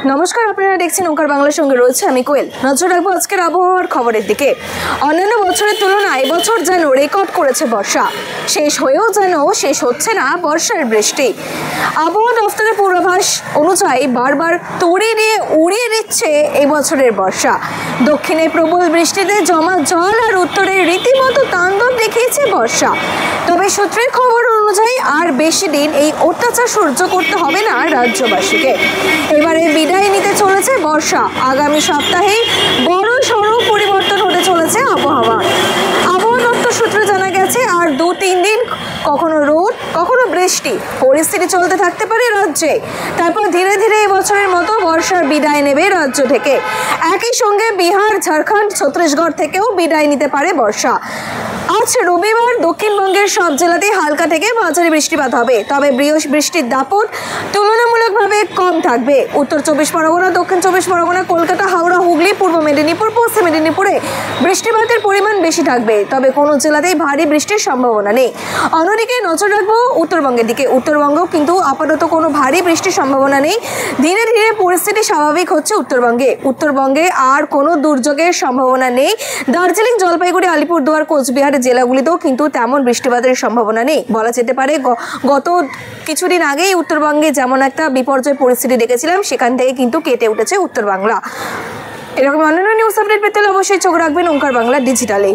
নমস্কার, আপনারা দেখছেন ওঙ্কার বাংলার সঙ্গে রয়েছে আমি কোয়েল। নজর রাখবো আজকের আবহাওয়ার খবরের দিকে। অন্যান্য বছরের তুলনায় এবছর যেন রেকর্ড করেছে বর্ষা, শেষ হয়েও যেন শেষ হচ্ছে না বর্ষার বৃষ্টি। আবহাওয়া দফতরের পূর্বাভাস অনুযায়ী বারবার তড়ি নিয়ে উড়িয়ে দিচ্ছে এবছরের বর্ষা। দক্ষিণে প্রবল বৃষ্টিতে জমা জল আর উত্তরে রীতিমতো তাণ্ডব দেখিয়েছে বর্ষা। তবে সূত্রের খবর অনুযায়ী আর বেশি দিন এই অত্যাচার সহ্য করতে হবে না রাজ্যবাসীকে। এবারে বিদায় নিতে চলেছে বর্ষা। আগামী সপ্তাহেই বড় সড়ো পরিবর্তন হতে চলেছে আবহাওয়া দপ্তর সূত্রে জানা গেছে আর 2-3 দিন কখনো রোদ কখনো বৃষ্টি পরিস্থিতি চলতে থাকতে পারে রাজ্যে। তারপর ধীরে ধীরে এবছরের মতো বর্ষার বিদায় নেবে রাজ্য থেকে। একই সঙ্গে বিহার, ঝাড়খণ্ড, ছত্তিশগড় থেকেও বিদায় নিতে পারে বর্ষা। আজ রবিবার দক্ষিণবঙ্গের সব জেলাতেই হালকা থেকে মাঝারি বৃষ্টিপাত হবে, তবে বৃষ্টির দাপট তুলনামূলকভাবে কম থাকবে। উত্তর 24 পরগনা, দক্ষিণ 24 পরগনা, কলকাতা, হাওড়া, হুগলি, পূর্ব মেদিনীপুর, পশ্চিম মেদিনীপুরে বৃষ্টিপাতের পরিমাণ বেশি থাকবে, তবে কোনো জেলাতেই ভারী বৃষ্টির সম্ভাবনা নেই। অন্যদিকে নজর রাখবো উত্তরবঙ্গের দিকে। উত্তরবঙ্গেও কিন্তু আপাতত কোনো ভারী বৃষ্টির সম্ভাবনা নেই। ধীরে ধীরে পরিস্থিতি স্বাভাবিক হচ্ছে উত্তরবঙ্গে আর কোনো দুর্যোগের সম্ভাবনা নেই। দার্জিলিং, জলপাইগুড়ি, আলিপুরদুয়ার, কোচবিহার জেলাগুলিতেও কিন্তু তেমন বৃষ্টিপাতের সম্ভাবনা নেই। বলা যেতে পারে গত কিছুদিন আগেই উত্তরবঙ্গে যেমন একটা বিপর্যয় পরিস্থিতি দেখেছিলাম, সেখান থেকে কিন্তু কেটে উঠেছে উত্তর বাংলা। এরকম অন্যান্য নিউজ আপডেট পেতে হলে অবশ্যই চোখ রাখবেন ওঙ্কার বাংলা ডিজিটালে।